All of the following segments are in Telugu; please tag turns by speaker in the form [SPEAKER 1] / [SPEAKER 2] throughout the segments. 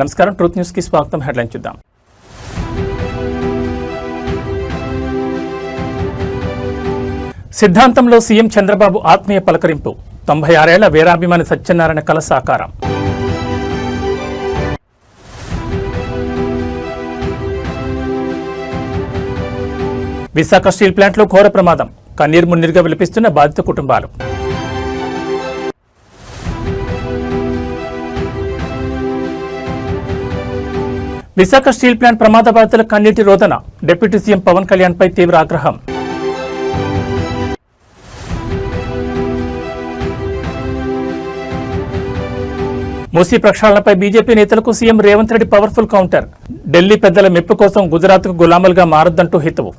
[SPEAKER 1] నమస్కారం, ట్రూత్ న్యూస్ కి స్వాగతం. హెడ్లైన్ చూద్దాం. సిద్ధాంతంలో సీఎం చంద్రబాబు ఆత్మీయ పలకరింపు. 96 ఏళ్ల వీరాభిమాని సత్యనారాయణ కల సాకారం. విశాఖ స్టీల్ ప్లాంట్లో ఘోర ప్రమాదం. కన్నీరు మున్నీరుగా విలపిస్తున్న బాధిత కుటుంబాలు. విశాఖ స్టీల్ ప్లాంట్ ప్రమాద బాధితుల కన్నీటి రోదన. డిప్యూటీ సీఎం పవన్ కళ్యాణ్ పై తీవ్ర ఆగ్రహం. మూసీ ప్రక్షాళనపై బీజేపీ నేతలకు CM Revanth Reddy powerful counter. Delhi పెద్దల మెప్పు కోసం గుజరాత్కు గులాములుగా మారొద్దంటూ హితవు.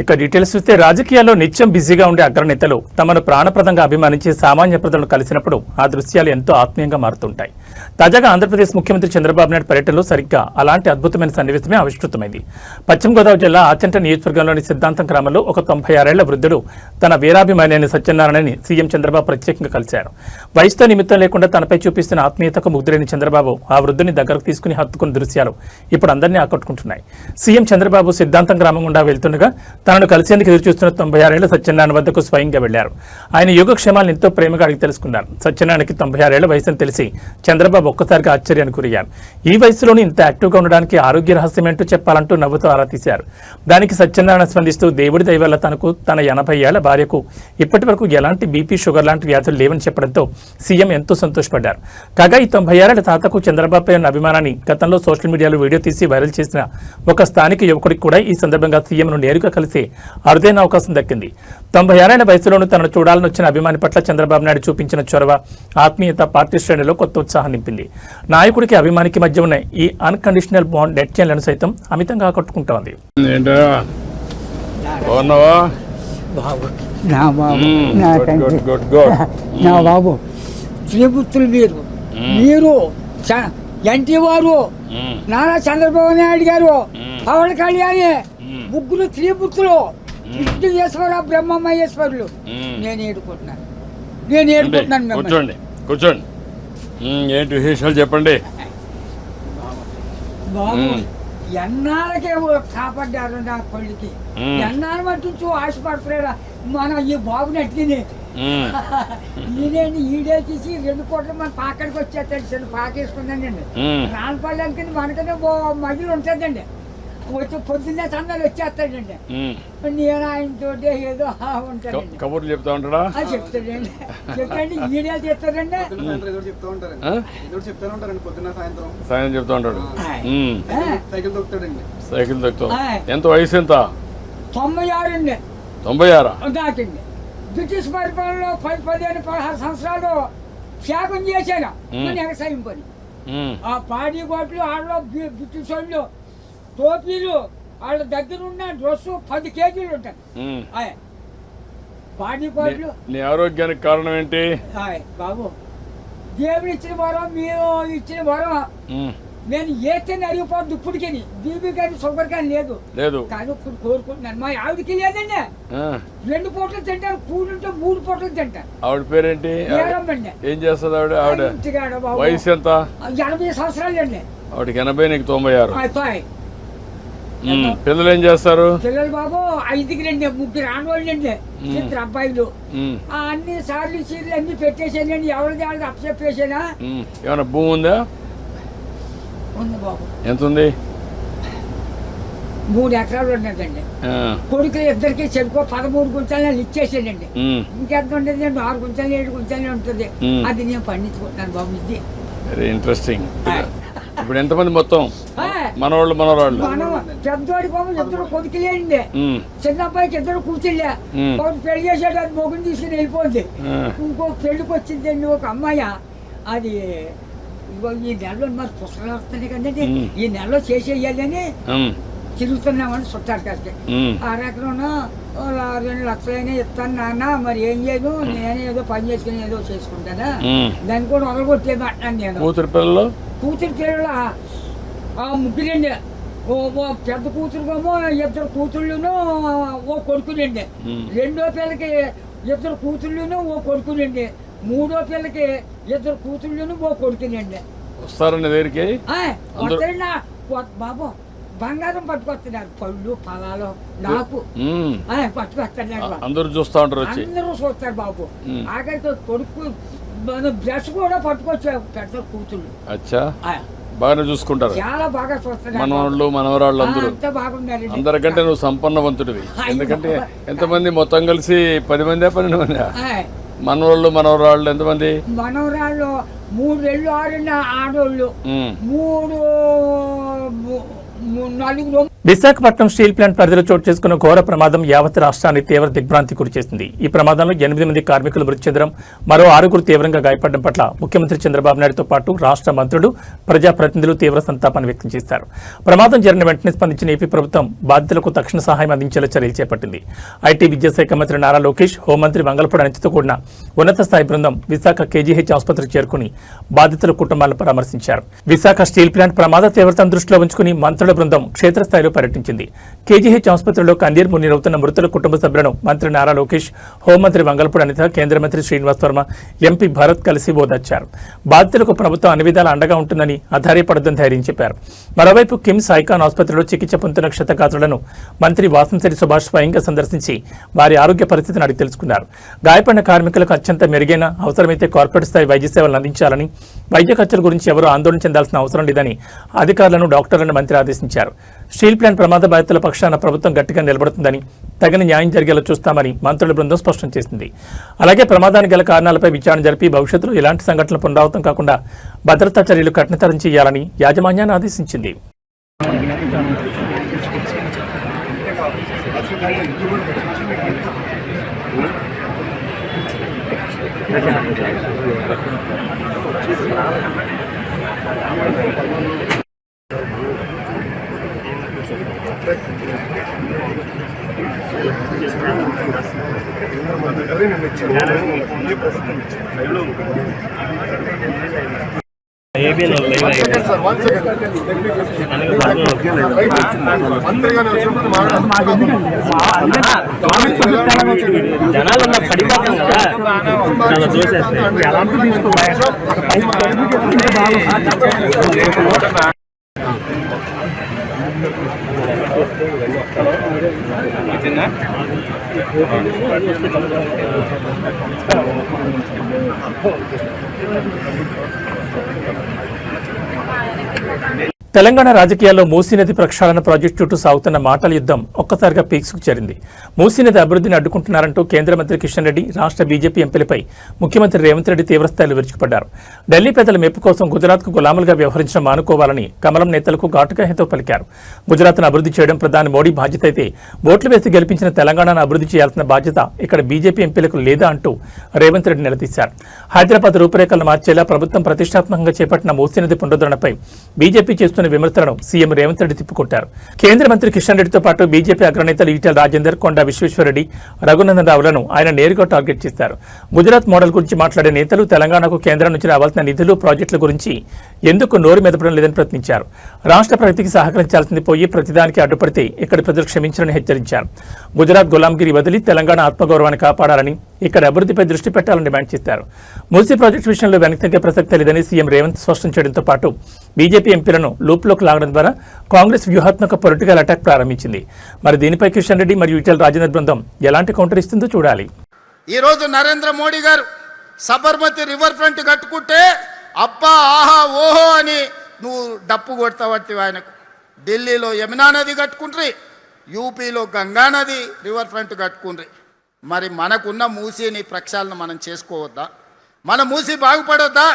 [SPEAKER 1] ఇక డీటెయిల్స్ చూస్తే, రాజకీయాల్లో నిత్యం బిజీగా ఉండే అగ్రనేతలు తమను ప్రాణప్రదంగా అభిమానించి సామాన్య ప్రజలను కలిసినప్పుడు ఆ దృశ్యాలు ఎంతో ఆత్మీయంగా మారుతుంటాయి. తాజాగా ఆంధ్రప్రదేశ్ ముఖ్యమంత్రి చంద్రబాబు నాయుడు పర్యటనలో సరిగ్గా అలాంటి అద్భుతమైన సన్నివేశమే ఆవిష్కృతమైంది. పశ్చిమ గోదావరి జిల్లా ఆచంట నియోజకవర్గంలోని సిద్ధాంతం గ్రామంలో ఒక 96 ఏళ్ల వృద్ధుడు తన వీరాభిమాని అయిన సత్యనారాయణని సీఎం చంద్రబాబు ప్రత్యేకంగా కలిశారు. వయసుతో నిమిత్తం లేకుండా తనపై చూపిస్తున్న ఆత్మీయతకు ముగ్ధులైన చంద్రబాబు ఆ వృద్ధుని దగ్గరకు తీసుకుని హత్తుకున్న దృశ్యాలు ఇప్పుడు అందరినీ ఆకట్టుకుంటున్నాయి. సీఎం చంద్రబాబు సిద్ధాంతం గ్రామం గుండా వెళ్తుండగా తనను కలిసేందుకు ఎదురుచూస్తున్న 96 ఏళ్ల సత్యనారాయణ వద్దకు స్వయంగా వెళ్లారు. ఆయన యోగక్షేమాలను ఎంతో ప్రేమగా అడిగి తెలుసుకున్నారు. సత్యనారాయణకి 96 ఏళ్ల వయసును తెలిసి చంద్రబాబు ఒక్కసారిగా ఆశ్చర్యానికి గురయ్యారు. ఈ వయసులోని ఇంత యాక్టివ్గా ఉండడానికి ఆరోగ్య రహస్యం ఏంటో చెప్పాలంటూ నవ్వుతూ ఆరా తీశారు. దానికి సత్యనారాయణ స్పందిస్తూ దేవుడి దయ వల్ల తనకు తన 80 ఏళ్ల భార్యకు ఇప్పటి వరకు ఎలాంటి బీపీ, షుగర్ లాంటి వ్యాధులు లేవని చెప్పడంతో సీఎం ఎంతో సంతోషపడ్డారు. కాగా ఈ 96 ఏళ్ల తాతకు చంద్రబాబుపై ఉన్న అభిమానాన్ని గతంలో సోషల్ మీడియాలో వీడియో తీసి వైరల్ చేసిన ఒక స్థానిక యువకుడికి కూడా ఈ సందర్భంగా సీఎంను నేరుగా కలిసి అరుదైన అవకాశం దక్కింది. 96 ఏళ్ల వయసులోనూ తనను చూడాలని వచ్చిన అభిమాని పట్ల చంద్రబాబు నాయుడు చూపించిన చొరవ, ఆత్మీయత పార్టీ శ్రేణిలో కొత్త ఉత్సాహం నింపింది. నాయకుడికి అభిమానికి మధ్య ఉన్న ఈ అన్కండిషనల్ బాండ్ నెట్జన్లను సైతం అమితంగా ఆకట్టుకుంటోంది.
[SPEAKER 2] మీరు ఎన్టీ వారు, నారా చంద్రబాబు నాయుడు గారు, పవన్ కళ్యాణ్, ముగ్గురు త్రిమూర్తులు, విష్ణుయేశ్వర బ్రహ్మమహేశ్వరులు. నేను ఏడుకుంటున్నాను.
[SPEAKER 3] కూర్చోండి కూర్చోండి. ఏంటి విశేషాలు చెప్పండి.
[SPEAKER 2] బాబు ఎన్నాళ్ళకే కాపాడ్డారు నా కొడుకి. ఎన్నాళ్ళ మట్టు ఆశపడుతున్నారా మన ఈ బాబుని అట్టిని. ఈడే తీసి 2 కోట్ల మన పాకడికి వచ్చేస్తాడు. చిన్న పాకేసుకుందండి. రాన్పల్లి మనకనే మహిళ ఉంటుందండి. వచ్చి పొద్దున్నే సందాలు వచ్చేస్తాడండి. నేను ఆయనతో ఏదో ఉంటానండి.
[SPEAKER 3] కబుర్లు చెప్తా ఉంటాడా?
[SPEAKER 2] చెప్తాడండి. చెప్తాండి. ఈడేలు చెప్తాడండి.
[SPEAKER 3] సాయంత్రం చెప్తా ఉంటాడు. సైకిల్ దొక్కుతా. ఎంత వయసు? ఎంత?
[SPEAKER 2] 96 అండి.
[SPEAKER 3] 96
[SPEAKER 2] దాకండి. బ్రిటిష్ పరిపాలనలో 15-16 సంవత్సరాలు త్యాగం చేశాను. వ్యవసాయం పని. ఆ పాడి గోట్లు ఆడలో బ్రిటిష్ వాళ్ళు టోపీలు వాళ్ళ దగ్గర ఉన్న డ్రెస్ 10 కేజీలు ఉంటాయి. పాడి గోట్లు.
[SPEAKER 3] నీ ఆరోగ్యానికి కారణం ఏంటి
[SPEAKER 2] బాబు? దేవుడు ఇచ్చిన వరం, మీరు ఇచ్చిన వరం. నేను ఏతే అరిగిపోద్దు ఇప్పటికి. బీబీ కానీ షుగర్ కానీ లేదు కానీ ఇప్పుడు కోరుకుంటున్నాను. మా ఆవిడకి లేదండి. 2 పూటలు తింటారు. కూడుంటే 3 పూటలు తింటారు.
[SPEAKER 3] ఆవిడ పేరేంటి? ఏం చేస్తుంది ఆవిడ? ఆవిడ వయసు ఎంత?
[SPEAKER 2] 80 సంవత్సరాలు అండి.
[SPEAKER 3] ఆవిడకి 80, నీకు 96. పిల్లలు ఏం చేస్తారు?
[SPEAKER 2] పిల్లలు బాబు 5కి 3 ఆడవాళ్ళు అండి. 2 అబ్బాయిలు. అన్ని సార్లు చీరలు అన్ని పెట్టేసానండి. ఎవరిది వాళ్ళకి అప్పచెప్పేసానా.
[SPEAKER 3] ఏమైనా భూమి ఉందా?
[SPEAKER 2] ఉంది బాబు.
[SPEAKER 3] ఎంత ఉంది?
[SPEAKER 2] 3 ఎకరాలు ఉన్నదండి. కొడుకులు ఇద్దరికి చెరుకు 13 గుంటలు ఇచ్చేసానండి. ఇంకెంత ఉండేది? 6 గుంటలు 7 గుంటలే ఉంటుంది. అది నేను పండించుకుంటున్నాను బాబు. ఇది
[SPEAKER 3] వెరీ ఇంట్రెస్టింగ్. ఇప్పుడు ఎంతమంది మొత్తం మనవాళ్ళు? మనవాళ్ళు
[SPEAKER 2] పెద్దోడి బాబు 2 కొడుకులేండి. చిన్న అబ్బాయికి 2 కూతుళ్ళే. ఒకటి పెళ్లి చేసాడు. అది మొగుని తీసుకుని వెళ్ళిపోయింది. ఇంకో పెళ్లికి వచ్చిందండి ఒక అమ్మాయి. అది ఈ నెలలో మరి పుస్తకాలు వస్తున్నాయి కదండి. ఈ నెలలో చేసేయాలని తిరుగుతున్నామని చుట్టారు కాస్త. 6 ఎకరం 2 లక్షలైనా ఇస్తాను నాన్న. మరి ఏం చేయదు, నేనే ఏదో పని చేసుకుని ఏదో చేసుకుంటానా. దాన్ని కూడా వదలగొట్టేది అంటాను నేను. కూతురు పిల్లలు 3 ఓ పెద్ద కూతురుకేమో 2 కూతుళ్ళును ఓ కొడుకులండి. 2వ పిల్లకి 2 కూతుళ్ళును ఓ కొడుకులండి. 3వ పిల్లకి 2 కూతుళ్ళును ఓ కొడుకులండి.
[SPEAKER 3] వస్తారండి దగ్గరికి
[SPEAKER 2] వస్తారన్నా బాబు బంగారం పట్టుకొస్తున్నారు, పళ్ళు ఫలాలు నాకు పట్టుకొస్తున్నారు.
[SPEAKER 3] అందరూ చూస్తా ఉంటారు వచ్చి,
[SPEAKER 2] అందరూ చూస్తారు బాబు. ఆఖరికి కొడుకు మన బ్రష్ కూడా పట్టుకొచ్చారు, పెడతారు కూతుళ్ళు.
[SPEAKER 3] అచ్చా, బాగానే చూసుకుంటారు,
[SPEAKER 2] చాలా బాగా చూస్తారు.
[SPEAKER 3] మనవాళ్ళు మనవరాళ్ళు అందరూ
[SPEAKER 2] అంతా బాగున్నారు.
[SPEAKER 3] అందరికంటే నువ్వు సంపన్నవంతుడివి. ఎందుకంటే ఎంతమంది మొత్తం కలిసి 10 మంది 12 మంది మనవాళ్ళు మనవరాళ్ళు ఎంతమంది?
[SPEAKER 2] మనవరాళ్ళు 3 ఆడోళ్ళు 4
[SPEAKER 1] విశాఖపట్నం స్టీల్ ప్లాంట్ పరిధిలో చోటు చేసుకున్న ఘోర ప్రమాదం యావత్ రాష్ట్రాన్ని తీవ్ర దిగ్భ్రాంతి గురిచేసింది. ఈ ప్రమాదంలో 8 మంది కార్మికులు మృతి చెందడం, మరో 6 తీవ్రంగా గాయపడడం పట్ల ముఖ్యమంత్రి చంద్రబాబు నాయుడుతో పాటు రాష్ట్ర మంత్రులు, ప్రజాప్రతినిధులు తీవ్ర సంతాపాన్ని వ్యక్తం చేశారు. ప్రమాదం జరిగిన వెంటనే స్పందించిన ఏపీ ప్రభుత్వం బాధితులకు తక్షణ సహాయం అందించేలా చర్యలు చేపట్టింది. ఐటీ విద్యాశాఖ మంత్రి నారా లోకేష్, హోంమంత్రి వంగలపూడి అనితతో కూడిన ఉన్నత స్థాయి బృందం విశాఖ కేజీహెచ్ ఆసుపత్రికి చేరుకుని బాధితుల కుటుంబాలను పరామర్శించారు. విశాఖ స్టీల్ ప్లాంట్ ప్రమాద తీవ్రతను దృష్టిలో ఉంచుకుని మంత్రుల బృందం క్షేత్రస్థాయిలో పర్యటించింది. కేజీహెచ్ ఆసుపత్రిలో కన్నీరు మున్నీరవుతున్న మృతుల కుటుంబ సభ్యులను మంత్రి నారా లోకేష్, హోంమంత్రి వంగలపూడి అనిత, కేంద్ర మంత్రి శ్రీనివాస్ వర్మ, ఎంపీ భరత్ కలిసి ఓదార్చారు. బాధితులకు ప్రభుత్వం అన్ని విధాలా అండగా ఉంటుందని, అధైర్యపడొద్దని ధైర్యం చెప్పారు. మరోవైపు కిమ్స్ ఐకాన్ ఆసుపత్రిలో చికిత్స పొందుతున్న క్షతగాత్రులను మంత్రి వాసంశెట్టి సుభాష్ స్వయంగా సందర్శించి వారి ఆరోగ్య పరిస్థితిని అడిగి తెలుసుకున్నారు. గాయపడిన కార్మికులకు అత్యంత మెరుగైన, అవసరమైతే కార్పొరేట్ స్థాయి వైద్య సేవలను అందించాలని, వైద్య ఖర్చుల గురించి ఎవరూ ఆందోళన చెందాల్సిన అవసరం లేదని అధికారులను, డాక్టర్లను మంత్రి ఆదేశించారు. స్టీల్ ప్లాంట్ ప్రమాద బాధితుల పక్షాన ప్రభుత్వం గట్టిగా నిలబడుతుందని, తగిన న్యాయం జరిగేలా చూస్తామని మంత్రుల బృందం స్పష్టం చేసింది. అలాగే ప్రమాదానికి గల కారణాలపై విచారణ జరిపి భవిష్యత్తులో ఇలాంటి సంఘటనలు పునరావృతం కాకుండా భద్రతా చర్యలు కఠినతరం చేయాలని యాజమాన్యాన్ని ఆదేశించింది.
[SPEAKER 4] జనాలు పడిపోతాం కదా, చాలా చూసేస్తే
[SPEAKER 1] తెలంగాణ రాజకీయాల్లో మూసీ నది ప్రక్షాళన ప్రాజెక్టు చుట్టూ సాగుతున్న మాటల యుద్ధం ఒక్కసారిగా పీక్స్కు చేరింది. మూసీ నది అభివృద్ధిని అడ్డుకుంటున్నారంటూ కేంద్ర మంత్రి కిషన్ రెడ్డి, రాష్ట్ర బీజేపీ ఎంపీలపై ముఖ్యమంత్రి రేవంత్ రెడ్డి తీవ్రస్థాయిలో విరుచుకుపడ్డారు. ఢిల్లీ పెద్దల మెప్పు కోసం గుజరాత్కు గులాములుగా వ్యవహరించడం మానుకోవాలని కమలం నేతలకు ఘాటుగా హితవు పలికారు. గుజరాత్ను అభివృద్ధి చేయడం ప్రధాని మోడీ బాధ్యత అయితే ఓట్లు వేసి గెలిపించిన తెలంగాణను అభివృద్ధి చేయాల్సిన బాధ్యత ఇక్కడ బీజేపీ ఎంపీలకు లేదా అంటూ రేవంత్ రెడ్డి నిలదీశారు. హైదరాబాద్ రూపురేఖలను మార్చేలా ప్రభుత్వం ప్రతిష్టాత్మకంగా చేపట్టిన మూసీ నది పునరుద్ధరణపై బీజేపీ చేస్తున్న విమర్శలను సీఎం రేవంత్ రెడ్డి తిప్పుకొట్టారు. కేంద్ర మంత్రి కిషన్ రెడ్డితో పాటు బీజేపీ అగ్రనేతలు ఈటెల రాజేందర్, కొండా విశ్వేశ్వరరెడ్డి, రఘునందన్ రావులను ఆయన నేరుగా టార్గెట్ చేశారు. గుజరాత్ మోడల్ గురించి మాట్లాడే నేతలు తెలంగాణకు కేంద్రం నుంచి రావాల్సిన నిధులు, ప్రాజెక్టుల గురించి ఎందుకు నోరు మెదపడం లేదని ప్రశ్నించారు. రాష్ట్ర ప్రగతికి సహకరించాల్సింది పోయి ప్రతిదానికి అడ్డుపడితే ఇక్కడి ప్రజలు క్షమించాలని హెచ్చరించారు. గుజరాత్ గులాంగిరి వదిలి తెలంగాణ ఆత్మగౌరవాన్ని కాపాడాలని, ఇక్కడ అభివృద్ధిపై దృష్టి పెట్టాలని డిమాండ్ చేశారు. మూసీ ప్రాజెక్టు విషయంలో వెనక్కి తగ్గే ప్రసక్తే లేదని సీఎం రేవంత్ స్పష్టం చేయడంతో పాటు బీజేపీ ఎంపీలను లూప్లోకి లాగడం ద్వారా కాంగ్రెస్ వ్యూహాత్మక పొలిటికల్ అటాక్ ప్రారంభించింది. మరి దీనిపై కిషన్ రెడ్డి మరియు ఈటెల రాజేందర్ బృందం ఎలాంటి కౌంటర్ ఇస్తుందో చూడాలి.
[SPEAKER 5] ఈ రోజు నరేంద్ర మోడీ గారు సబర్మతి రివర్ ఫ్రంట్ కట్టుకుంటే అబ్బా ఆహా ఓహో అని నువ్వు డప్పు కొడతావట్టి ఆయనకు. ఢిల్లీలో యమునా నది కట్టుకుంట్రి, యూపీలో గంగా నది రివర్ ఫ్రంట్ కట్టుకుండ్రి. మరి మనకున్న మూసీని ప్రక్షాళన మనం చేసుకోవద్దా? మన మూసీ బాగుపడొద్దా?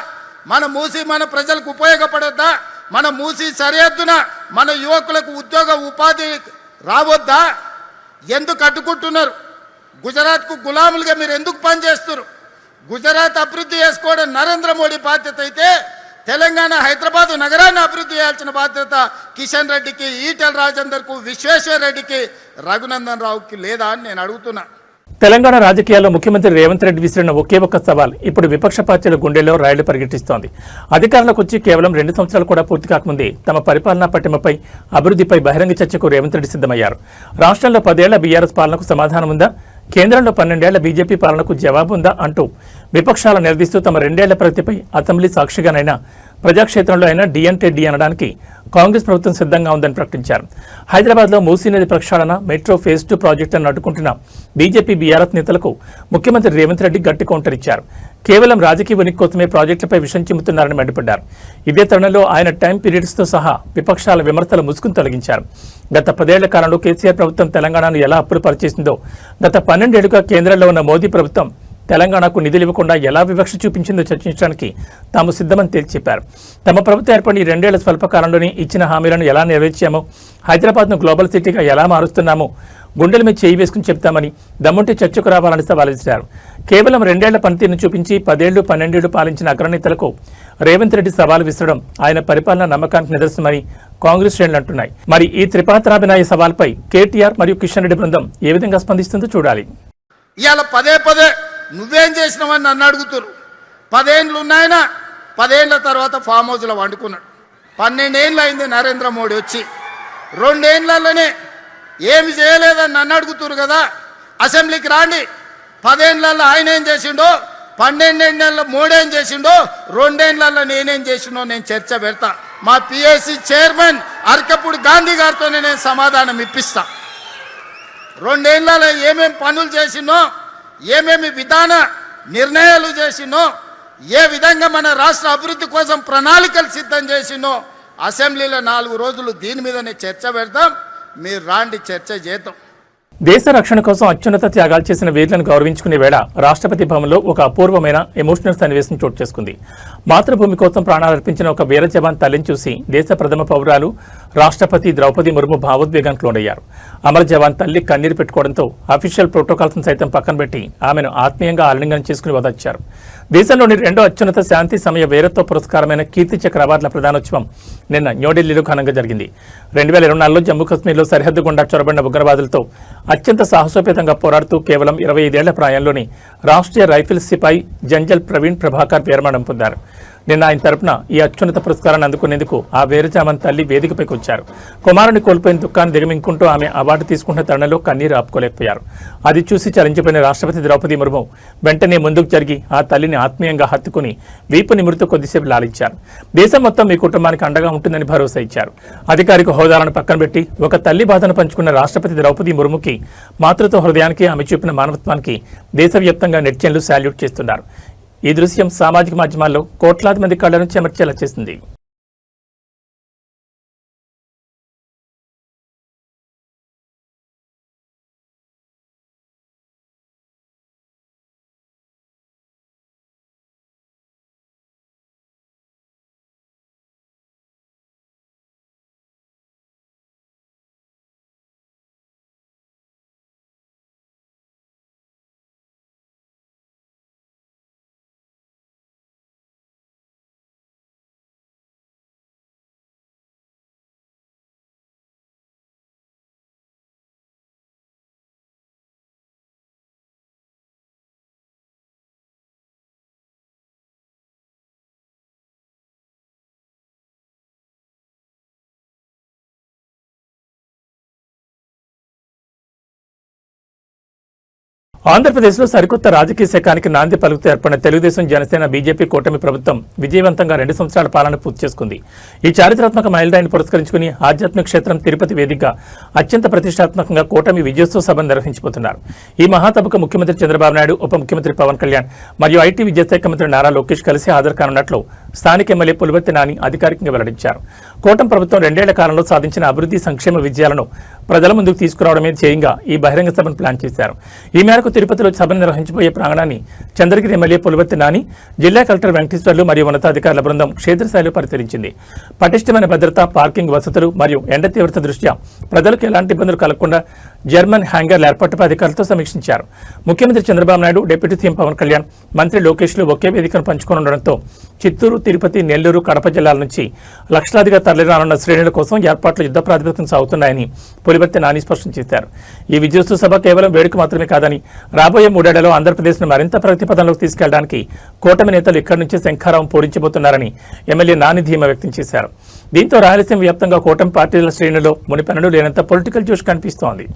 [SPEAKER 5] మన మూసీ మన ప్రజలకు ఉపయోగపడొద్దా? మన మూసీ సరిహద్దున మన యువకులకు ఉద్యోగ ఉపాధి రావద్దా? ఎందుకు అడ్డుకుంటున్నారు? గుజరాత్కు గులాములుగా మీరు ఎందుకు పనిచేస్తున్నారు? గుజరాత్ అభివృద్ధి చేసుకోవడం నరేంద్ర మోడీ బాధ్యత అయితే తెలంగాణ హైదరాబాద్ నగరాన్ని అభివృద్ధి చేయాల్సిన బాధ్యత కిషన్ రెడ్డికి, ఈటెల రాజేందర్కు, విశ్వేశ్వర రెడ్డికి, రఘునందన్ రావుకి లేదా అని నేను అడుగుతున్నా.
[SPEAKER 1] తెలంగాణ రాజకీయాల్లో ముఖ్యమంత్రి రేవంత్ రెడ్డి విసిరిన ఒకే ఒక్క సవాల్ ఇప్పుడు విపక్ష పార్టీల గుండెల్లో రాళ్లు పరిగెట్టిస్తోంది. అధికారంలోకి వచ్చి కేవలం 2 సంవత్సరాలు కూడా పూర్తి కాకముందే తమ పరిపాలనా పట్టిమపై, అభివృద్ధిపై బహిరంగ చర్చకు రేవంత్ రెడ్డి సిద్ధమయ్యారు. రాష్ట్రంలో 10 ఏళ్ల బీఆర్ఎస్ పాలనకు సమాధానం ఉందా, కేంద్రంలో 12 ఏళ్ల బీజేపీ పాలనకు జవాబు ఉందా అంటూ విపక్షాలను నిలదీస్తూ తమ 2 ఏళ్ల ప్రగతిపై అసెంబ్లీ సాక్షిగానైనా ప్రజాక్షేత్రంలో అయినా డి అంటే డి అనడానికి కాంగ్రెస్ ప్రభుత్వం సిద్ధంగా ఉందని ప్రకటించారు. హైదరాబాద్లో మూసీ నది ప్రక్షాళన, మెట్రో ఫేజ్ 2 ప్రాజెక్టులను అడ్డుకుంటున్న బీజేపీ, బీఆర్ఎస్ నేతలకు ముఖ్యమంత్రి రేవంత్ రెడ్డి గట్టి కౌంటర్ ఇచ్చారు. కేవలం రాజకీయ ఉనికి కోసమే ప్రాజెక్టులపై విషం చిమ్ముతున్నారని మండిపడ్డారు. ఇదే తరుణంలో ఆయన టైం పీరియడ్స్తో సహా విపక్షాల విమర్శల ముసుగును తొలగించారు. గత 10 ఏళ్ల కాలంలో కేసీఆర్ ప్రభుత్వం తెలంగాణను ఎలా అప్పులు పరిచేసిందో, గత 12 ఏళ్లుగా కేంద్రంలో ఉన్న మోదీ ప్రభుత్వం తెలంగాణకు నిధులు ఇవ్వకుండా ఎలా వివక్ష చూపించిందో చర్చించడానికి తాము సిద్ధమని తేల్చి చెప్పారు. తమ ప్రభుత్వం ఏర్పడిన 2 ఏళ్ల స్వల్పకాలంలోనే ఇచ్చిన హామీలను ఎలా నెరవేర్చామో, హైదరాబాద్ను గ్లోబల్ సిటీగా ఎలా మారుస్తున్నామో గుండెల మీద చేయి వేసుకుని చెప్తామని, దమ్ముంటే చర్చకు రావాలని సవాల్ విసిరారు. కేవలం 2 ఏళ్ల పనితీరును చూపించి 10 ఏళ్లు 12 ఏళ్లు పాలించిన అగ్రనేతలకు రేవంత్ రెడ్డి సవాల్ విసరడం ఆయన పరిపాలన నమ్మకానికి నిదర్శనమని కాంగ్రెస్ శ్రేణులు అంటున్నాయి. మరి ఈ త్రిపాత్రాభినయ సవాల్పై కేటీఆర్ మరియు కిషన్ రెడ్డి బృందం ఏ విధంగా స్పందిస్తుందో చూడాలి.
[SPEAKER 5] ఇవాళ పదే నువ్వేం చేసినావని నన్ను అడుగుతురు. 10 ఏళ్ళు ఉన్నాయన, 10 ఏళ్ల తర్వాత ఫామ్ హౌస్లో వండుకున్నాడు. 12 ఏళ్ళు అయింది నరేంద్ర మోడీ వచ్చి. 2 ఏళ్లలోనే ఏమి చేయలేదని నన్ను అడుగుతురు కదా. అసెంబ్లీకి రాండి, 10 ఏళ్లలో ఆయన ఏం చేసిండో, 12 ఏళ్ళలో మోడీ ఏం చేసిండో, 2 ఏళ్లలో నేనేం చేసిండో నేను చర్చ పెడతా. మా పిఎస్సి చైర్మన్ అరకపూడి గాంధీ గారితోనే నేను సమాధానం ఇప్పిస్తా. 2 ఏళ్లలో ఏమేమి పనులు చేసినో, ఏమేమి విధాన నిర్ణయాలు చేసినో, ఏ విధంగా మన రాష్ట్ర అభివృద్ధి కోసం ప్రణాళికలు సిద్ధం చేసినో అసెంబ్లీలో 4 రోజులు దీని మీదనే చర్చ పెడతాం. మీరు రాండి, చర్చ చేద్దాం.
[SPEAKER 1] దేశ రక్షణ కోసం అత్యున్నత త్యాగాలు చేసిన వీరులను గౌరవించుకునే వేళ రాష్ట్రపతి భవన్లో ఒక అపూర్వమైన ఎమోషనల్ సన్నివేశం చోటు చేసుకుంది. మాతృభూమి కోసం ప్రాణాలర్పించిన ఒక వీర జవాన్ తల్లిని చూసి దేశ ప్రథమ పౌరాలు రాష్ట్రపతి ద్రౌపది ముర్ము భావోద్వేగానికి లోనయ్యారు. అమర జవాన్ తల్లి కన్నీరు పెట్టుకోవడంతో అఫీషియల్ ప్రోటోకాల్స్ సైతం పక్కన పెట్టి ఆమెను ఆత్మీయంగా ఆలింగనం చేసుకుని వదచ్చారు. దేశంలోని 2వ అత్యున్నత శాంతి సమయ వీరత్వ పురస్కారమైన కీర్తి చక్ర అవార్డుల ప్రదానోత్సవం నిన్న న్యూఢిల్లీలో ఘనంగా జరిగింది. 2024లో జమ్మూ కాశ్మీర్లో సరిహద్దు గుండా చొరబడిన ఉగ్రవాదులతో అత్యంత సాహసోపేతంగా పోరాడుతూ కేవలం 25 ఏళ్ల ప్రాయంలోని రాష్ట్రీయ రైఫిల్స్ సిపాయి జంజల్ ప్రవీణ్ ప్రభాకర్ వీరమరణం పొందారు. నిన్న ఆయన తరపున ఈ అత్యున్నత పురస్కారాన్ని అందుకునేందుకు ఆ వీరజామన్ తల్లి వేదికపైకి వచ్చారు. కుమారుని కోల్పోయిన దుఃఖాన్ని దిగమింగుకుంటూ ఆమె అవార్డు తీసుకుంటున్న తరుణంలో కన్నీరు ఆపుకోలేకపోయారు. అది చూసి చలించిపోయిన రాష్ట్రపతి ద్రౌపది ముర్ము వెంటనే ముందుకు జరిగి ఆ తల్లిని ఆత్మీయంగా హత్తుకుని వీపు నిమురుతూ కొద్దిసేపు లాలించారు. దేశం మొత్తం మీ కుటుంబానికి అండగా ఉంటుందని భరోసా ఇచ్చారు. అధికారిక హోదాలను పక్కన పెట్టి ఒక తల్లి బాధను పంచుకున్న రాష్ట్రపతి ద్రౌపది ముర్ముకి, మాతృత్వ హృదయానికి ఆమె చూపిన మానవత్వానికి దేశవ్యాప్తంగా నెటిజన్లు శాల్యూట్ చేస్తున్నారు. ఈ దృశ్యం సామాజిక మాధ్యమాల్లో కోట్లాది మంది కళ్లను చెమర్చేలా చేసింది. ఆంధ్రప్రదేశ్లో సరికొత్త రాజకీయ శకానికి నాంది పలుకుతూ ఏర్పడిన తెలుగుదేశం, జనసేన, బీజేపీ కూటమి ప్రభుత్వం విజయవంతంగా 2 సంవత్సరాల పాలన పూర్తి చేసుకుంది. ఈ చారిత్రాత్మక మైలురాయిని పురస్కరించుకుని ఆధ్యాత్మిక క్షేత్రం తిరుపతి వేదికగా అత్యంత ప్రతిష్టాత్మకంగా కూటమి విజయోత్సవ సభను నిర్వహించబోతున్నారు. ఈ మహాసభకు ముఖ్యమంత్రి చంద్రబాబు నాయుడు, ఉప ముఖ్యమంత్రి పవన్ కళ్యాణ్ మరియు ఐటీ విద్యాశాఖ మంత్రి నారా లోకేష్ కలిసి హాజరు కానున్నట్లు స్థానిక ఎమ్మెల్యే పులివర్తి నాని అధికారికంగా వెల్లడించారు. కూటమి ప్రభుత్వం 2 ఏళ్ల కాలంలో సాధించిన అభివృద్ధి సంక్షేమ విజయాలను ప్రజల ముందుకు తీసుకురావడమే ధ్యేయంగా ఈ బహిరంగ సభను ప్లాన్ చేశారు. ఈ మేరకు తిరుపతిలో సభను నిర్వహించబోయే ప్రాంగణాన్ని చంద్రగిరి ఎమ్మెల్యే పులివర్తి నాని, జిల్లా కలెక్టర్ వెంకటేశ్వర్లు మరియు ఉన్నతాధికారుల బృందం క్షేత్రస్థాయిలో పరిశీలించింది. పటిష్టమైన భద్రత, పార్కింగ్ వసతులు మరియు ఎండ తీవ్రత దృష్ట్యా ప్రజలకు ఎలాంటి ఇబ్బందులు కలగకుండా జర్మన్ హ్యాంగర్ల ఏర్పాటుపై అధికారులతో సమీక్షించారు. ముఖ్యమంత్రి చంద్రబాబు నాయుడు, డిప్యూటీ సీఎం పవన్ కళ్యాణ్, మంత్రి లోకేష్లు ఒకే వేదికను పంచుకోనుండడంతో చిత్తూరు, తిరుపతి, నెల్లూరు, కడప జిల్లాల నుంచి లక్షలాదిగా తరలిరానున్న శ్రేణుల కోసం ఏర్పాట్లు యుద్ధ ప్రాతిపదికన సాగుతున్నాయని పులివర్తి నాని స్పష్టం చేశారు. ఈ విజయోత్సవ సభ కేవలం వేడుక మాత్రమే కాదని రాబోయే 3 ఏళ్లలో ఆంధ్రప్రదేశ్ను మరింత ప్రగతి పథంలోకి తీసుకెళ్లడానికి కూటమి నేతలు ఇక్కడి నుంచే శంఖారావం పూరించబోతున్నారని ఎమ్మెల్యే నాని ధీమా వ్యక్తం చేశారు. దీంతో రాయలసీమ వ్యాప్తంగా కూటమి పార్టీల శ్రేణుల్లో మునిపెన్నడూ లేనంత పొలిటికల్ జోష్ కనిపిస్తోంది.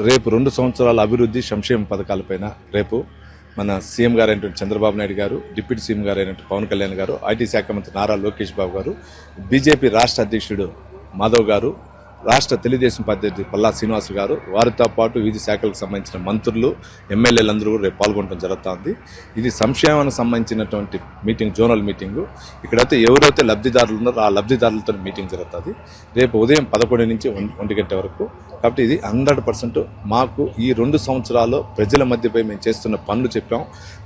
[SPEAKER 6] రేపు 2 సంవత్సరాల అభివృద్ధి సంక్షేమ పథకాలపైన రేపు మన సీఎం గారు అయినటువంటి చంద్రబాబు నాయుడు గారు, డిప్యూటీ సీఎం గారు అయినటువంటి పవన్ కళ్యాణ్ గారు, ఐటీ శాఖ మంత్రి నారా లోకేష్ బాబు గారు, బీజేపీ రాష్ట్ర అధ్యక్షుడు మాధవ్ గారు, రాష్ట్ర తెలుగుదేశం అధ్యక్షుడు పల్లా శ్రీనివాస్ గారు, వారితో పాటు వివిధ శాఖలకు సంబంధించిన మంత్రులు, ఎమ్మెల్యేలందరూ రేపు పాల్గొనడం జరుగుతుంది. ఇది సంక్షేమానికి సంబంధించినటువంటి మీటింగ్, జోనల్ మీటింగు. ఇక్కడైతే ఎవరైతే లబ్ధిదారులు ఉన్నారో ఆ లబ్ధిదారులతో మీటింగ్ జరుగుతుంది రేపు ఉదయం 11 నుంచి 1 గంట వరకు. కాబట్టి ఇది 100% మాకు ఈ 2 సంవత్సరాల్లో ప్రజల మధ్యపై మేము చేస్తున్న పనులు చెప్పాం,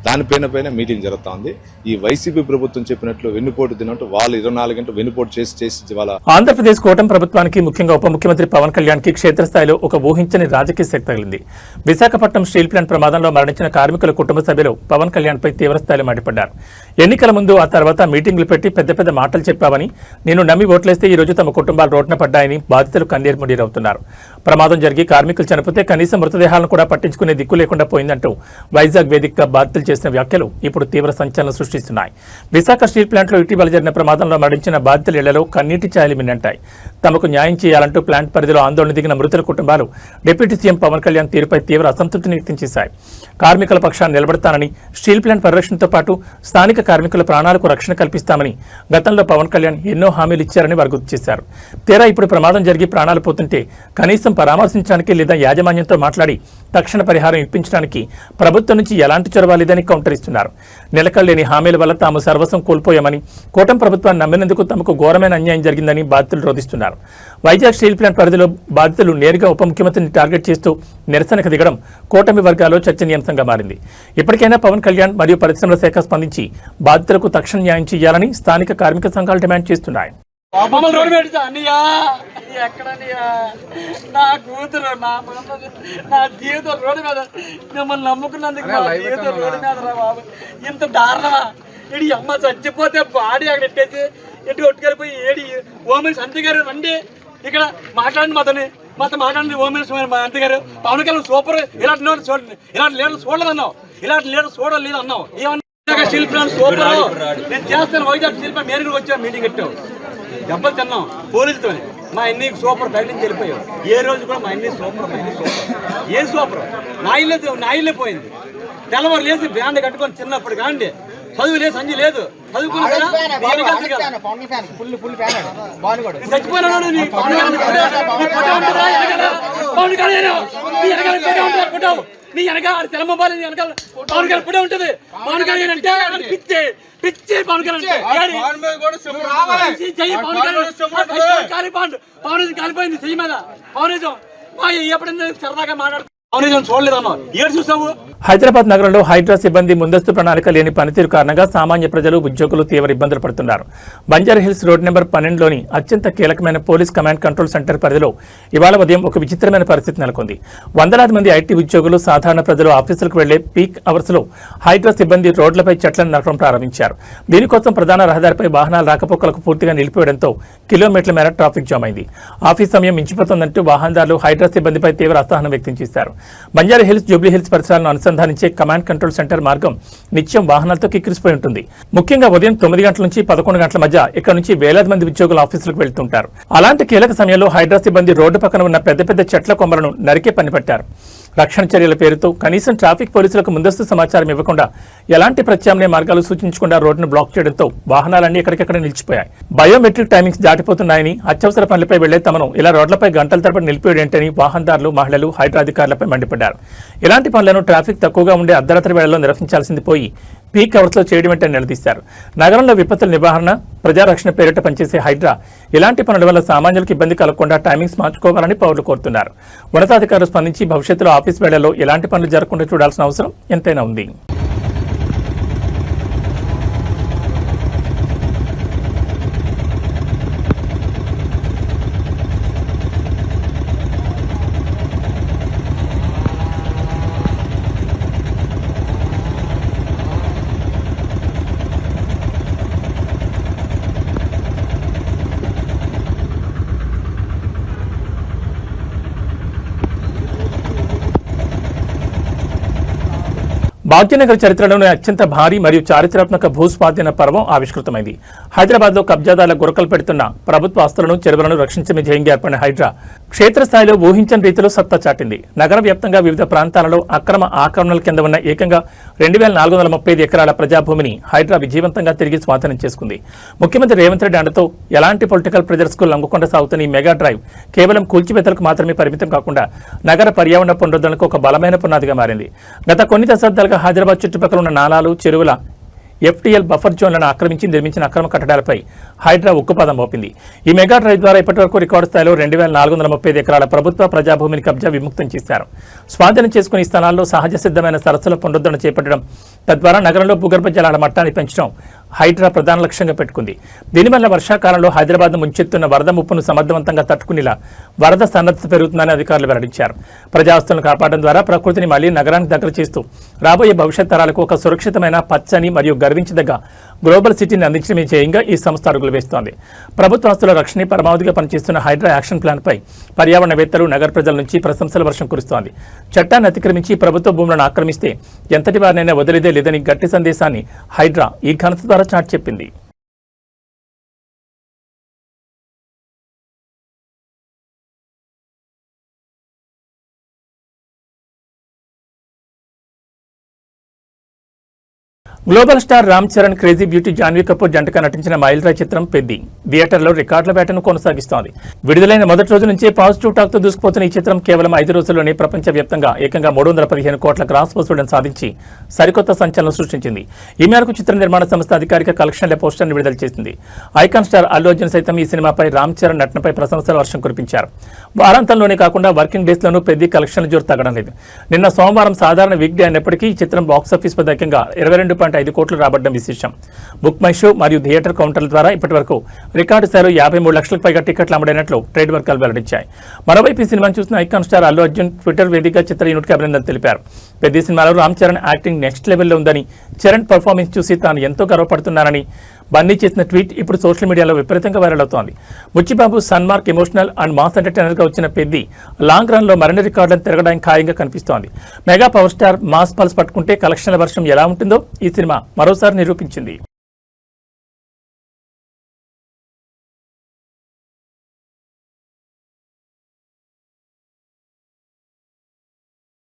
[SPEAKER 6] దానిపైన మీటింగ్ జరుగుతుంది. ఈ వైసీపీ ప్రభుత్వం చెప్పినట్లు వెన్నుపోటు తిన్నట్టు వాళ్ళు 24 గంటలు వెన్నుపోటు చేసి ఇవాళ
[SPEAKER 1] ఆంధ్రప్రదేశ్ కూటమి ప్రభుత్వానికి ముఖ్యంగా ఉప ముఖ్యమంత్రి పవన్ కళ్యాణ్ కి క్షేత్రస్థాయిలో ఒక ఊహించని రాజకీయ శక్తి తగిలింది. విశాఖపట్నం స్టీల్ ప్లాంట్ ప్రమాదంలో మరణించిన కార్మికుల కుటుంబ సభ్యులు పవన్ కళ్యాణ్ పై తీవ్రస్థాయిలో మండిపడ్డారు. ఎన్నికల ముందు ఆ తర్వాత మీటింగులు పెట్టి పెద్ద మాటలు చెప్పావని, నేను నమ్మి ఓట్లేస్తే ఈ రోజు తమ కుటుంబాలు రోడ్డున పడ్డాయని బాధితులు కన్నీరు మున్నీరవుతున్నారు. ప్రమాదం జరిగి కార్మికులు చనిపోతే కనీసం మృతదేహాలను కూడా పట్టించుకునే దిక్కు లేకుండా పోయిందంటూ వైజాగ్ వేదికగా బాధితులు చేసిన వ్యాఖ్యలు ఇప్పుడు తీవ్ర సంచలనం సృష్టిస్తున్నాయి. విశాఖ స్టీల్ ప్లాంట్లో ఇటీవల జరిగిన ప్రమాదంలో మరణించిన బాధితుల ఇళ్లలో కన్నీటి ఛాయలు మిన్నంటాయి. తమకు న్యాయం చేయాలంటూ ప్లాంట్ పరిధిలో ఆందోళన దిగిన మృతుల కుటుంబాలు డిప్యూటీ సీఎం పవన్ కళ్యాణ్ తీరుపై తీవ్ర అసంతృప్తిని వ్యక్తం చేశాయి. కార్మికుల పక్షాన్ని నిలబడతానని, స్టీల్ ప్లాంట్ పరిరక్షణతో పాటు స్థానిక కార్మికుల ప్రాణాలకు రక్షణ కల్పిస్తామని గతంలో పవన్ కళ్యాణ్ ఎన్నో హామీలు ఇచ్చారని వారు గుర్తు చేశారు. తీరా ఇప్పుడు ప్రమాదం జరిగి ప్రాణాలు పోతుంటే కనీసం పరామర్శించడానికి లేదా యాజమాన్యంతో మాట్లాడి తక్షణ పరిహారం ఇప్పించడానికి ప్రభుత్వం నుంచి ఎలాంటి చొరవ లేదని కౌంటర్ ఇస్తున్నారు. నిలకడలేని హామీల వల్ల తాము సర్వస్వం కోల్పోయామని, కూటమి ప్రభుత్వాన్ని నమ్మినందుకు తమకు ఘోరమైన అన్యాయం జరిగిందని బాధితులు రోధిస్తున్నారు. వైజాగ్ స్టీల్ ప్లాంట్ పరిధిలో బాధితులు నేరుగా ఉప ముఖ్యమంత్రిని టార్గెట్ చేస్తూ నిరసనకు దిగడం కూటమి వర్గాల్లో చర్చనీయాంశంగా మారింది. ఇప్పటికైనా పవన్ కళ్యాణ్ మరియు పరిశ్రమల శాఖ స్పందించి బాధితులకు తక్షణ న్యాయం చేయాలని స్థానిక కార్మిక సంఘాలు డిమాండ్ చేస్తున్నాయి.
[SPEAKER 7] నా కూతురు, నా జీవితం రోడ్డు మీద, మిమ్మల్ని నమ్ముకున్నందుకు జీవితం రోడ్డు మీద రా బాబు. ఇంత దారుణమా? ఇడి అమ్మ చచ్చిపోతే బాడీ అక్కడ ఎట్టేసి ఎటు కొట్టుకెళ్ళిపోయి ఏడి ఓమెన్స్ అంతే గారు రండి ఇక్కడ మాట్లాడండి, మాతో మాట్లాడండి. ఓమెన్స్ అంతే గారు పవన్ కళ్యాణ్ సూపర్, ఇలాంటి చూడండి, ఇలాంటి లీడర్ చూడలేదు అన్నావు, ఇలాంటి లీడర్ చూడలేదు అన్నావు. ఏమన్నా స్టీల్ ప్లాంట్ సూపర్ నేను చేస్తాను, వైజాగ్ స్టీల్ ప్లాంట్ నేను వచ్చాను, మీటింగ్ పెట్టావు, దెబ్బలు తిన్నాం పోలీసుతో. మా అన్ని సూపర్ బయట నుంచి వెళ్ళిపోయావు. ఏ రోజు కూడా మా అన్ని సూపర్, ఏం సూపర్? నా ఇల్లే పోయింది. తెల్లవారు లేచి బ్యాండ్ కట్టుకొని చిన్నప్పుడు కాండి, చదువు లేదు, సంజయ్ లేదు, చదువుకున్నా చచ్చిపోయినాడు. నీ వెనక తెలమబాలి, నీ వెనకాల పవన్ కళ్యాణ్ కూడా ఉంటుంది. పవన్ కళ్యాణ్ అంటే పిచ్చి పిచ్చి పవన్ కళ్యాణ్ కాలిపోయింది చెయ్యి మీద. పవనేజం ఎప్పుడైనా సరదాగా మాట్లాడుతూ
[SPEAKER 1] హైదరాబాద్ నగరంలో హైడ్రా సిబ్బంది ముందస్తు ప్రణాళిక లేని పనితీరు కారణంగా సామాన్య ప్రజలు, ఉద్యోగులు తీవ్ర ఇబ్బందులు పడుతున్నారు. బంజారాహిల్స్ రోడ్ నెంబర్ 12లోని అత్యంత కీలకమైన పోలీస్ కమాండ్ కంట్రోల్ సెంటర్ పరిధిలో ఇవాళ ఉదయం ఒక విచిత్రమైన పరిస్థితి నెలకొంది. వందలాది మంది ఐటీ ఉద్యోగులు, సాధారణ ప్రజలు ఆఫీసులకు వెళ్లే పీక్ అవర్స్ లో హైడ్రా సిబ్బంది రోడ్లపై చెట్లను నరకడం ప్రారంభించారు. దీనికోసం ప్రధాన రహదారిపై వాహనాల రాకపోకలకు పూర్తిగా నిలిపివేయడంతో కిలోమీటర్ల మేర ట్రాఫిక్ జామ్ అయింది. ఆఫీస్ సమయం మించిపోతుందంటూ వాహనదారులు హైడ్రా సిబ్బందిపై తీవ్ర అసహనం వ్యక్తం చేశారు. బంజారాహిల్స్, జూబ్లీ హిల్స్ పరిసరాలను అనుసంధానించే కమాండ్ కంట్రోల్ సెంటర్ మార్గం నిత్యం వాహనాలతో కిక్కిరిసిపోయి ఉంటుంది. ముఖ్యంగా ఉదయం 9 గంటల నుంచి 11 గంటల మధ్య ఇక్కడ నుంచి వేలాది మంది ఉద్యోగులు ఆఫీసులకు వెళ్తుంటారు. అలాంటి కీలక సమయంలో హైడ్రా సిబ్బంది రోడ్డు పక్కన ఉన్న పెద్ద చెట్ల కొమ్మలను నరికే పనిపట్టారు. రక్షణ చర్యల పేరుతో కనీసం ట్రాఫిక్ పోలీసులకు ముందస్తు సమాచారం ఇవ్వకుండా, ఎలాంటి ప్రత్యామ్నాయ మార్గాలు సూచించకుండా రోడ్డును బ్లాక్ చేయడంతో వాహనాలన్నీ ఎక్కడికెక్కడ నిలిచిపోయాయి. బయోమెట్రిక్ టైమింగ్స్ దాటిపోతున్నాయని, అత్యవసర పనులపై వెళ్లే తమను ఇలా రోడ్లపై గంటల తరబడి నిలిపివేయడేంటని వాహనదారులు, మహిళలు హైడ్రా అధికారులపై మండిపడ్డారు. ఇలాంటి పనులను ట్రాఫిక్ తక్కువగా ఉండే అర్ధరాత్రి వేళల్లో నిర్వహించాల్సింది పోయి పీక్ అవర్స్ లో చేయడం ఏంటని నిలదీశారు. నగరంలో విపత్తుల నివారణ, ప్రజారక్షణ పేరిట పనిచేసే హైడ్రా ఇలాంటి పనుల వల్ల సామాన్యులకు ఇబ్బంది కలగకుండా టైమింగ్స్ మార్చుకోవాలని పౌరులు కోరుతున్నారు. ఉన్నతాధికారులు స్పందించి భవిష్యత్తులో ఆఫీస్ వేళల్లో ఎలాంటి పనులు జరగకుండా చూడాల్సిన అవసరం ఎంతైనా ఉంది. భాగ్యనగర్ చరిత్రలోనే అత్యంత భారీ మరియు చారిత్రాత్మక భూస్వాధీన పర్వం ఆవిష్కృతమైంది. హైదరాబాద్లో కబ్జాదారుల గురకలు పెడుతున్న ప్రభుత్వ ఆస్తులను చెరువులను రక్షించే ధ్యేయంగా ఏర్పడిన హైడ్రా క్షేత్రస్థాయిలో ఊహించని రీతిలో సత్తా చాటింది. నగర వ్యాప్తంగా వివిధ ప్రాంతాలలో అక్రమ ఆక్రమణల కింద ఉన్న ఏకంగా 2435 ఎకరాల ప్రజాభూమిని హైడ్రా విజయవంతంగా తిరిగి స్వాధీనం చేసుకుంది. ముఖ్యమంత్రి రేవంత్ రెడ్డి అండతో ఎలాంటి పొలిటికల్ ప్రెజర్స్ కు లొంగకుండా సాగుతున్న ఈ మెగా డ్రైవ్ కేవలం కూల్చివేతలకు మాత్రమే పరిమితం కాకుండా నగర పర్యావరణ పునరుద్ధరణకు ఒక బలమైన పునాదిగా మారింది. గత కొన్ని దశాబ్దాలుగా హైదరాబాద్ చుట్టుపక్కల ఉన్న నాలాలు, చెరువుల ఎఫ్టీఎల్ బఫర్ జోన్లను ఆక్రమించి నిర్మించిన అక్రమ కట్టడాలపై హైడ్రా ఉక్కుపాదం మోపింది. ఈ మెగా డ్రైవ్ ద్వారా ఇప్పటివరకు రికార్డు స్థాయిలో 2435 ఎకరాల ప్రభుత్వ ప్రజాభూమిని కబ్జా విముక్తం చేశారు. స్వాధీనం చేసుకుని ఈ స్థలాల్లో సహజ సిద్ధమైన సరస్సుల పునరుద్ధరణ చేపట్టడం, తద్వారా నగరంలో భూగర్భ జలాల మట్టాన్ని పెంచడం హైడ్రా ప్రధాన లక్ష్యంగా పెట్టుకుంది. దీనివల్ల వర్షాకాలంలో హైదరాబాద్ ముంచెత్తున్న వరద ముప్పును సమర్థవంతంగా తట్టుకునేలా వరద సన్నద్ధత పెరుగుతుందని అధికారులు వెల్లడించారు. ప్రజాస్తులను కాపాడడం ద్వారా ప్రకృతిని మళ్లీ నగరానికి దగ్గర చేస్తూ రాబోయే భవిష్యత్ తరాలకు ఒక సురక్షితమైన, పచ్చని మరియు గర్వించదగ్గ గ్లోబల్ సిటీని అందించడమే ధ్యేయంగా ఈ సంస్థ అడుగులు వేస్తోంది. ప్రభుత్వ ఆస్తుల రక్షణ పరమావధిగా పనిచేస్తున్న హైడ్రా యాక్షన్ ప్లాన్పై పర్యావరణవేత్తలు, నగర ప్రజల నుంచి ప్రశంసల వర్షం కురుస్తోంది. చట్టాన్ని అతిక్రమించి ప్రభుత్వ భూములను ఆక్రమిస్తే ఎంతటి వారినైనా వదిలేదే లేదని గట్టి సందేశాన్ని హైడ్రా ఈ ఘనత ద్వారా చాటి చెప్పింది. Global star Ram Charan, crazy beauty Janhvi Kapoor జంటగా నటించిన మైల్ రాయ్ చిత్రం పెద్ది థియేటర్లో రికార్డుల వేటను కొనసాగిస్తోంది. విడుదలైన మొదటి రోజు నుంచే పాజిటివ్ టాక్ తో దూసుకుపోతున్న ఈ చిత్రం కేవలం 5 రోజుల్లోనే ప్రపంచవ్యాప్తంగా ఏకంగా 315 కోట్ల గ్రాస్ వసూళ్లను సాధించి సరికొత్త సంచలనం సృష్టించింది. ఈ మేరకు చిత్ర నిర్మాణ సంస్థ అధికారిక కలెక్షన్ల పోస్టర్ను విడుదల చేసింది. ఐకాన్ స్టార్ అల్లు అర్జున్ సైతం ఈ సినిమాపై రామ్ చరణ్ నటనపై ప్రశంసల వర్షం కురిపించారు. వారాంతంలోనే కాకుండా వర్కింగ్ డేస్ లోనూ పెద్ది కలెక్షన్ల జోరు తగ్గడం లేదు. నిన్న సోమవారం సాధారణ వీక్ డే అయినప్పటికీ ఈ చిత్రం బాక్సాఫీస్ వద్ద ఏకంగా 22.5 కోట్లు రాబడ్డం విశేషం. బుక్ మై షో మరియు థియేటర్ కౌంటర్ల ద్వారా ఇప్పటివరకు రికార్డు స్థాయిలో 53 లక్షలకు పైగా టికెట్లు అమ్ముడైనట్లు ట్రేడ్ వర్గాలు వెల్లడించాయి. మరోవైపు ఈ సినిమాను చూసిన icon star Allu Arjun Twitter వేదికగా చిత్ర యూనిట్కి అభినందనలు తెలిపారు. పెద్ద సినిమాలో రామ్ చరణ్ యాక్టింగ్ నెక్స్ట్ లెవెల్లో ఉందని, చరణ్ పర్ఫార్మెన్స్ చూసి తాను ఎంతో గర్వపడుతున్నానని బన్నీ చేసిన ట్వీట్ ఇప్పుడు సోషల్ మీడియాలో విపరీతంగా వైరల్ అవుతోంది. బుచ్చిబాబు సన్మార్క్ ఎమోషనల్ అండ్ మాస్ ఎంటర్టైనర్ గా వచ్చిన పెద్ది లాంగ్ రన్ లో మరిన్ని రికార్డులను తిరగడానికి ఖాయంగా కనిపిస్తోంది. Mega power star mass pulse పట్టుకుంటే కలెక్షన్ల వర్షం ఎలా ఉంటుందో ఈ సినిమా మరోసారి నిరూపించింది.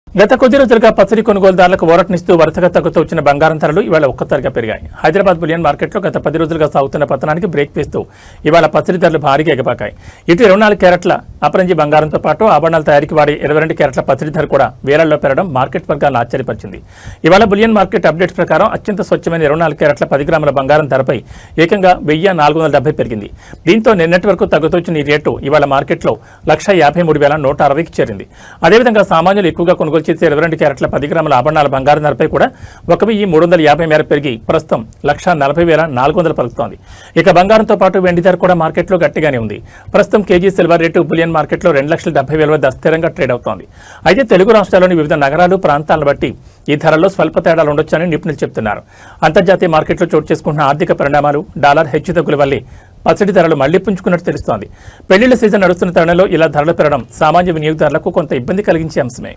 [SPEAKER 1] గత కొద్ది రోజులుగా పచ్చడి కొనుగోలుదారులకు ఊరటనిస్తూ వరుసగా తగ్గుతూ వచ్చిన బంగారం ధరలు ఇవాళ ఒక్కసారిగా పెరిగాయి. హైదరాబాద్ బులియన్ మార్కెట్లో గత 10 రోజులుగా సాగుతున్న పతనానికి బ్రేక్ వేస్తూ ఇవాళ పచ్చడి ధరలు భారీగా ఎగబాకాయి. ఇటు 24 క్యారెట్ల అపరంజి బంగారంతో పాటు ఆభరణాల తయారీకి వాడే 22 క్యారెట్ల పచ్చడి ధర కూడా వేలల్లో పెరగడం మార్కెట్ వర్గాలను ఆశ్చర్యపరిచింది. ఇవాళ బులియన్ మార్కెట్ అప్డేట్స్ ప్రకారం అత్యంత స్వచ్ఛమైన 24 క్యారెట్ల 10 గ్రాముల బంగారం ధరపై ఏకంగా 1470 పెరిగింది. దీంతో నిన్నటి వరకు తగ్గుతూ వచ్చిన ఈ రేటు ఇవాళ మార్కెట్లో 1,53,160కి చేరింది. అదేవిధంగా సామాన్యులు ఎక్కువగా కొనుగోలు చేసే 22 క్యారెట్ల 10 గ్రాముల ఆభరణాల బంగారం ధరపై కూడా 1,350 మేర పెరిగి ప్రస్తుతం 1,40,400 పలుకుతోంది. ఇక బంగారంతో పాటు వెండి ధర కూడా మార్కెట్లో గట్టిగానే ఉంది. ప్రస్తుతం కేజీ సిల్వర్ రేటు బులియన్ మార్కెట్లో 2,70,000 వద్ద స్థిరంగా ట్రేడ్ అవుతోంది. అయితే తెలుగు రాష్ట్రాల్లోని వివిధ నగరాలు, ప్రాంతాలను బట్టి ఈ ధరల్లో స్వల్ప తేడాలు ఉండొచ్చని నిపుణులు చెబుతున్నారు. అంతర్జాతీయ మార్కెట్లో చోటు చేసుకుంటున్న ఆర్థిక పరిణామాలు, డాలర్ హెచ్చుతగ్గుల వల్లే పచ్చడి ధరలు మళ్లీ పుంజుకున్నట్టు తెలుస్తోంది. పెళ్లిళ్ల సీజన్ నడుస్తున్న తరుణంలో ఇలా ధరలు పెరగడం సామాన్య వినియోగదారులకు కొంత ఇబ్బంది కలిగించే అంశమే.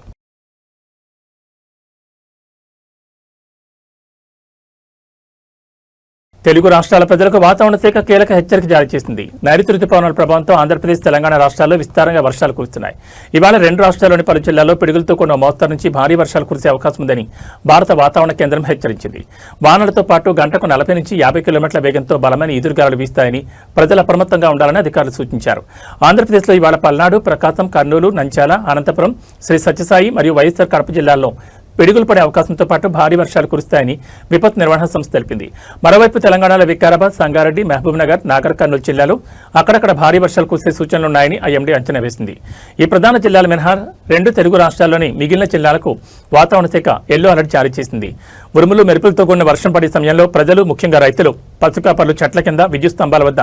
[SPEAKER 1] తెలుగు రాష్ట్రాల ప్రజలకు వాతావరణ శాఖ కీలక హెచ్చరిక జారీ చేసింది. నైరుతి రుతుపవనాల ప్రభావంతో ఆంధ్రప్రదేశ్, తెలంగాణ రాష్ట్రాల్లో విస్తారంగా వర్షాలు కురుస్తున్నాయి. ఇవాళ 2 రాష్ట్రాల్లోని పలు జిల్లాల్లో పిడుగులతో కూడిన మోస్తరు నుంచి భారీ వర్షాలు కురిసే అవకాశం ఉందని భారత వాతావరణ కేంద్రం హెచ్చరించింది. వానలతో పాటు గంటకు 40 నుంచి 50 కిలోమీటర్ల వేగంతో బలమైన ఈదురుగాలులు వీస్తాయని ప్రజలు అప్రమత్తంగా ఉండాలని అధికారులు సూచించారు. ఆంధ్రప్రదేశ్లో ఇవాళ పల్నాడు, ప్రకాశం, కర్నూలు, నంద్యాల, అనంతపురం, శ్రీ సత్యసాయి మరియు వైఎస్ఆర్ కడప జిల్లాల్లో పిడుగులు పడే అవకాశంతో పాటు భారీ వర్షాలు కురుస్తాయని విపత్తు నిర్వహణ సంస్థ తెలిపింది. మరోవైపు తెలంగాణలో వికారాబాద్, సంగారెడ్డి, మహబూబ్నగర్, నాగర్ కర్నూలు జిల్లాలో అక్కడక్కడ భారీ వర్షాలు కురిసే సూచనలున్నాయని ఐఎండీ అంచనా వేసింది. ఈ ప్రధాన జిల్లాల మినహా 2 తెలుగు రాష్ట్రాల్లోని మిగిలిన జిల్లాలకు వాతావరణ శాఖ ఎల్లో అలర్ట్ జారీ చేసింది. ఉరుములు, మెరుపులతో కూడిన వర్షం పడే సమయంలో ప్రజలు, ముఖ్యంగా రైతులు పసుకాపర్లు, చెట్ల కింద, విద్యుత్ స్తంభాల వద్ద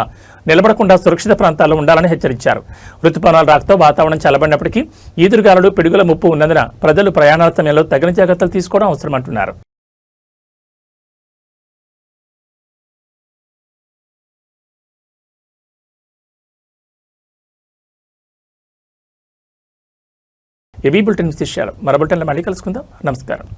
[SPEAKER 1] నిలబడకుండా సురక్షిత ప్రాంతాల్లో ఉండాలని హెచ్చరించారు. రుతుపవనాల రాకతో వాతావరణం చల్లబడినప్పటికీ ఈదురుగాలులు, పిడుగుల ముప్పు ఉన్నందున ప్రజలు ప్రయాణాల సమయంలో తగిన జాగ్రత్తలు తీసుకోవడం అవసరమంటున్నారు. ఏబీ బులెటిన్ విశేషాలు మరో బులెటిన్లో మళ్ళీ కలుసుకుందాం. నమస్కారం.